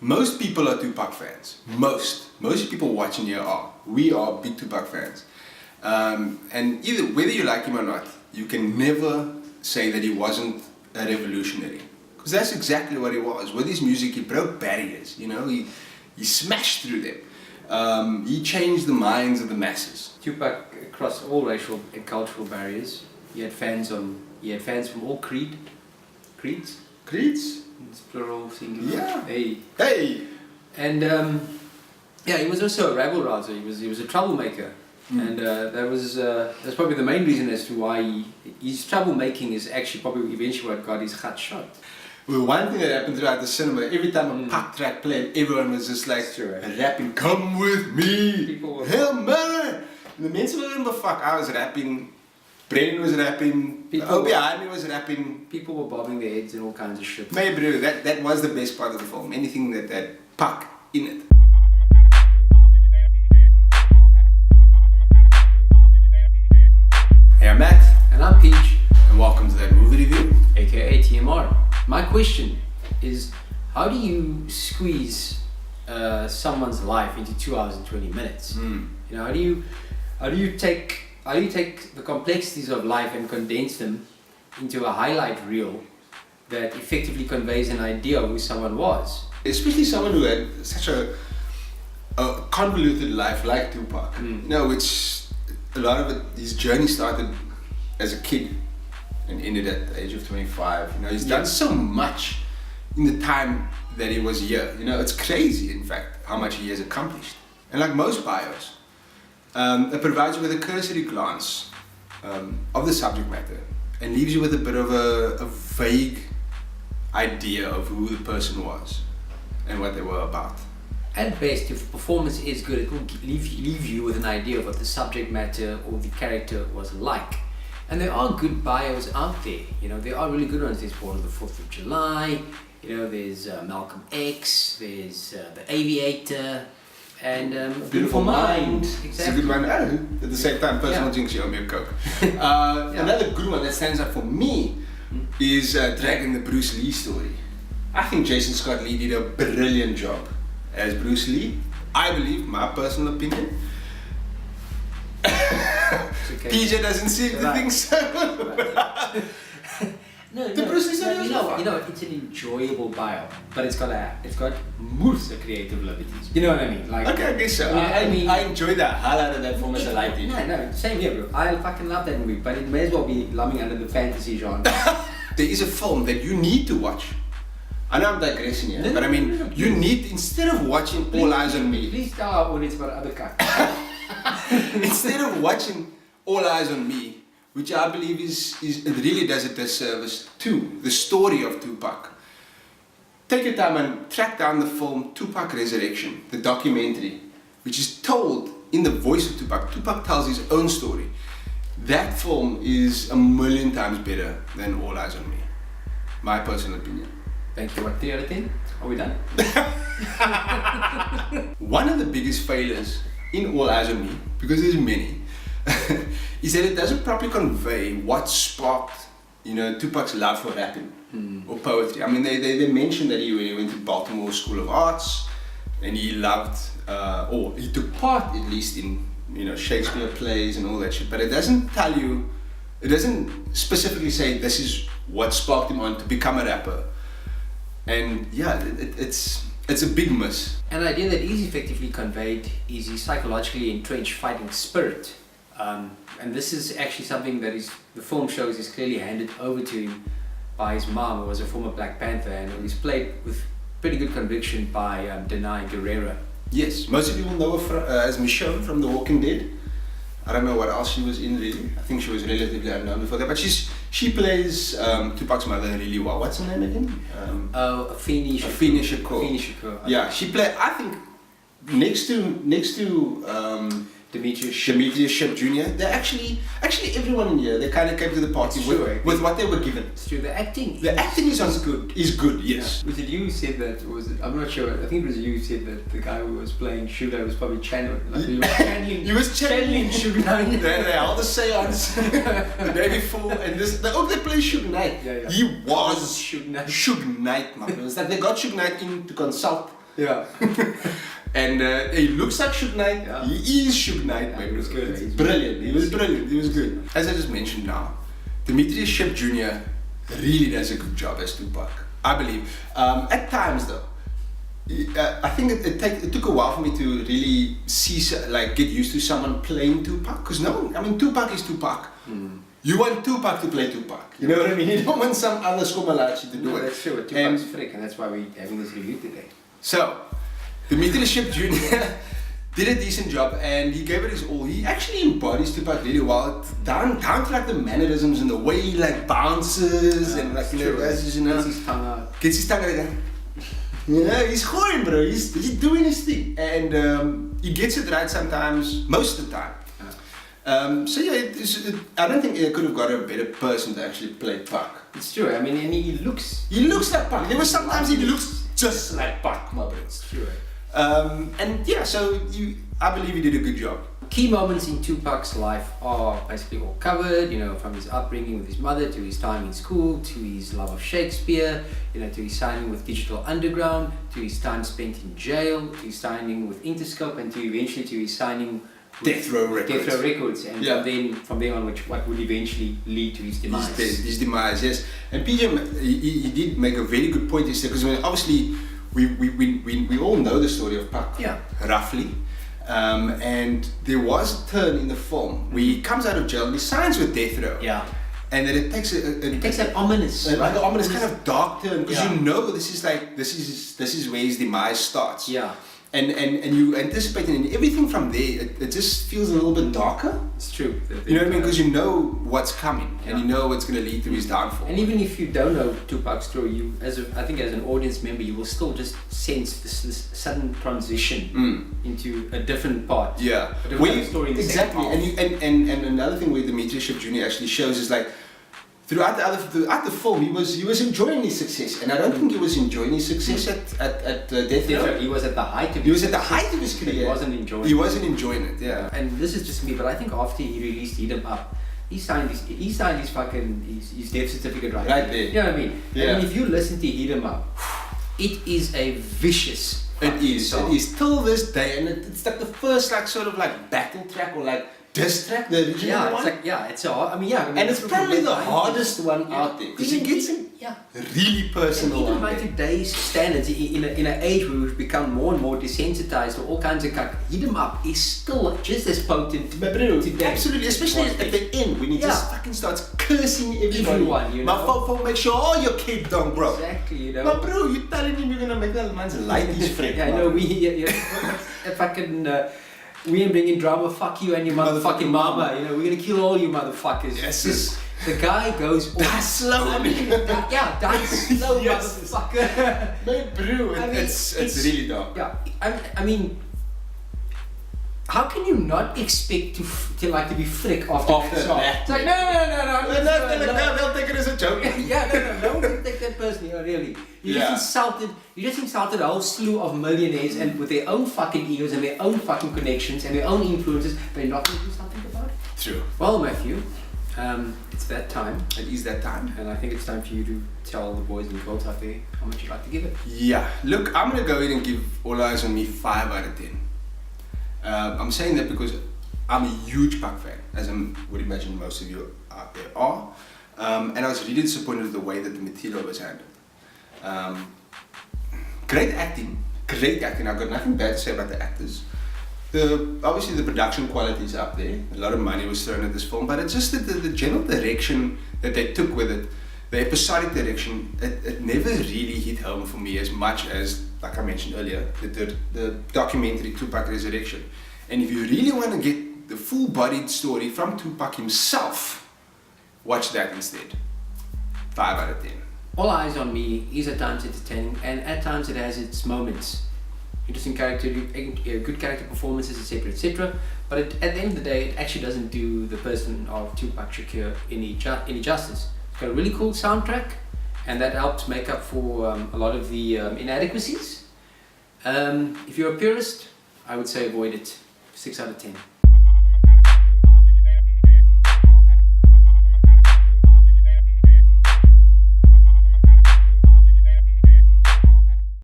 Most people are Tupac fans. Most people watching here are. We are big Tupac fans. And either whether you like him or not, you can never say that he wasn't a revolutionary. Because that's exactly what he was. With his music, he broke barriers, you know, he smashed through them. He changed the minds of the masses. Tupac across all racial and cultural barriers. He had fans from all creeds. It's plural, singular. Yeah. Hey. And he was also a rabble rouser. He was a troublemaker. And that's probably the main reason as to why his troublemaking is actually probably eventually what got his heart shot. Well, one thing that happened throughout the cinema, every time a Pac track played, everyone was just like rapping, "Come with me, People were Hail Mary." The mensen didn't give a fuck. I was rapping, Brendan was rapping, behind me was rapping. People were bobbing their heads and all kinds of shit. Maybe bro, that was the best part of the film. Anything that had Pac in it. Hey, I'm Matt. And I'm Peach, And welcome to that movie review. aka TMR. My question is, how do you squeeze someone's life into 2 hours and 20 minutes? You know, how do you take the complexities of life and condense them into a highlight reel that effectively conveys an idea of who someone was? Especially someone who had such a convoluted life like Tupac. You know, which a lot of it, his journey started as a kid and ended at the age of 25. You know, he's done so much in the time that he was here. You know, it's crazy, in fact, how much he has accomplished. And like most bios, it provides you with a cursory glance of the subject matter and leaves you with a bit of a vague idea of who the person was and what they were about. At best, if performance is good, it will leave you with an idea of what the subject matter or the character was like. And there are good bios out there. You know, there are really good ones. There's Born on the 4th of July. You know, there's Malcolm X. There's The Aviator. And Beautiful Mind. Exactly. It's a good one. At the same time, personal jinx, you owe me a Coke. Another good one that stands out for me is Dragging the Bruce Lee story. I think Jason Scott Lee did a brilliant job as Bruce Lee. I believe, my personal opinion. Okay. PJ doesn't seem to think so. The Bruce Lee story was fun. You know, it's an enjoyable bio, but it's got moves of creative liberties. You know what I mean? Like, Okay, I guess so. I enjoyed that hell out of that film as I liked it. No, same here, bro. I fucking love that movie, but it may as well be lumping under the fantasy genre. There is a film that you need to watch. I know I'm digressing here, but I mean, you need, instead of watching All Eyes on Me, Please tell our audience about other cuts. instead of watching All Eyes on Me, which I believe it really does a disservice to the story of Tupac. Take your time and track down the film Tupac Resurrection, the documentary, which is told in the voice of Tupac. Tupac tells his own story. That film is a million times better than All Eyes on Me. My personal opinion. Thank you. What, 3 out of 10? Are we done? One of the biggest failures in All Eyes on Me, because there's many, is that it doesn't properly convey what sparked, you know, Tupac's love for rapping or poetry. I mean, they mentioned that he went to Baltimore School of Arts and he loved, or he took part at least in, you know, Shakespeare plays and all that shit. But it doesn't tell you, it doesn't specifically say this is what sparked him on to become a rapper. And yeah, it's a big miss. An idea that is effectively conveyed is his psychologically entrenched fighting spirit. And this is actually something that the film shows is clearly handed over to him by his mom, who was a former Black Panther, and it was played with pretty good conviction by Denai Guerrera. Yes, most people know her as Michonne from The Walking Dead. I don't know what else she was in really. I think she was relatively unknown before that, but she plays Tupac's mother really well. What's her name again? Afeni Shakur. Yeah, she played. I think next to Demetrius Ship Jr. They actually everyone in here, they kind of came to the party with what they were given. It's true. The acting is good. Is good. Yes. Was it you who said that? Or was it? I'm not sure. I think it was you who said that the guy who was playing Sugar was probably channeling. Like he was channeling Sugar Knight. They held the seance the day before, and they play Suge Knight. Yeah. He was Suge Knight. Suge Knight, man. It's like they got Suge Knight in to consult Yeah. And he looks like Suge Knight. Yeah. He is Suge Knight, man. He was good. It's brilliant. He was brilliant. He was good. As I just mentioned now, Demetrius Shipp Jr. really does a good job as Tupac. I believe. At times, though, I think it took a while for me to really get used to someone playing Tupac. Because Tupac is Tupac. You want Tupac to play Tupac. You know what I mean? You don't want some other Skomalachi to do it. That's true. Tupac's freak, and that's why we're having this review today. So, Demetrius Shipp Jr. did a decent job, and he gave it his all. He actually embodies Tupac really well, down to like the mannerisms and the way he like bounces and like gets his tongue out. Gets his tongue out. Yeah, he's going, bro. He's doing his thing, and he gets it right sometimes, most of the time. So yeah, I don't think I could have got a better person to actually play Pac. It's true. I mean, and he looks like Pac. There was sometimes he looks just like Pac, my bro. It's true. And yeah, so I believe he did a good job. Key moments in Tupac's life are basically all covered, from his upbringing with his mother, to his time in school, to his love of Shakespeare, to his signing with Digital Underground, to his time spent in jail, to his signing with Interscope, and eventually to his signing with Death Row Records. And from then on, what would eventually lead to his demise. His demise, yes. And PJ, he did make a very good point because obviously we all know the story of Pac, roughly. And there was a turn in the film where he comes out of jail and he signs with Death Row. Yeah. And then it takes an ominous, like an ominous kind of dark turn because this is where his demise starts. Yeah. And you anticipate it, and everything from there, it just feels a little bit darker. It's true. You know what I mean? Because you know what's coming, and you know what's going to lead to his downfall. And even if you don't know Tupac's story, I think as an audience member, you will still just sense this sudden transition into a different part. Yeah. A different story in the exactly. And another thing where Demetrius Shipp Jr. actually shows is like, throughout the film, he was enjoying his success, and I don't think he was enjoying his success at Death Row. He was at the height of his career. He wasn't enjoying. He wasn't enjoying it. Yeah. And this is just me, but I think after he released Hit 'Em Up, he signed his fucking his death certificate right there. You know what I mean? Yeah. I mean, if you listen to Hit 'Em Up, it is a vicious. It is till this day, and it's like the first sort of battle track or diss track, the original one. It's hard. And it's probably the hardest one out there because it gets really personal. And even by today's standards, in an age where we've become more and more desensitized to all kinds of Hit 'Em Up is still just as potent today. Absolutely, especially at the end when he just fucking starts cursing everyone. My fault, make sure all your kids don't, bro. Exactly, But bro, you telling him you're gonna make that man's light his friend. Yeah, I know. If I can. We ain't bringing drama, fuck you and your motherfucking mama. We're gonna kill all you motherfuckers. Yes. The guy goes. Die slow. Die slow, motherfucker. Man, bro, it's really dark. Yeah, I mean, how can you not expect to be frick after that? It's like no. They'll take it as a joke. No one can take that personally, really. You just insulted a whole slew of millionaires and with their own fucking egos and their own fucking connections and their own influences, but you're not going to do something about it. True. Well, Matthew, it's that time. It is that time. And I think it's time for you to tell the boys and girls out there how much you'd like to give it. Yeah. Look, I'm going to go ahead and give All Eyez on Me 5 out of 10. I'm saying that because I'm a huge Pac fan, as I would imagine most of you out there are. And I was really disappointed with the way that the material was handled. Great acting. I've got nothing bad to say about the actors. Obviously the production quality is up there. A lot of money was thrown at this film, but it's just the general direction that they took with it, the episodic direction, it never really hit home for me as much as, like I mentioned earlier, the documentary Tupac Resurrection. And if you really want to get the full-bodied story from Tupac himself, watch that instead. 5 out of 10. All Eyez on Me is at times entertaining, and at times it has its moments. Interesting character, good character performances, etc., etc. But at the end of the day, it actually doesn't do the person of Tupac Shakur any justice. It's got a really cool soundtrack, and that helps make up for a lot of the inadequacies. If you're a purist, I would say avoid it. 6 out of 10.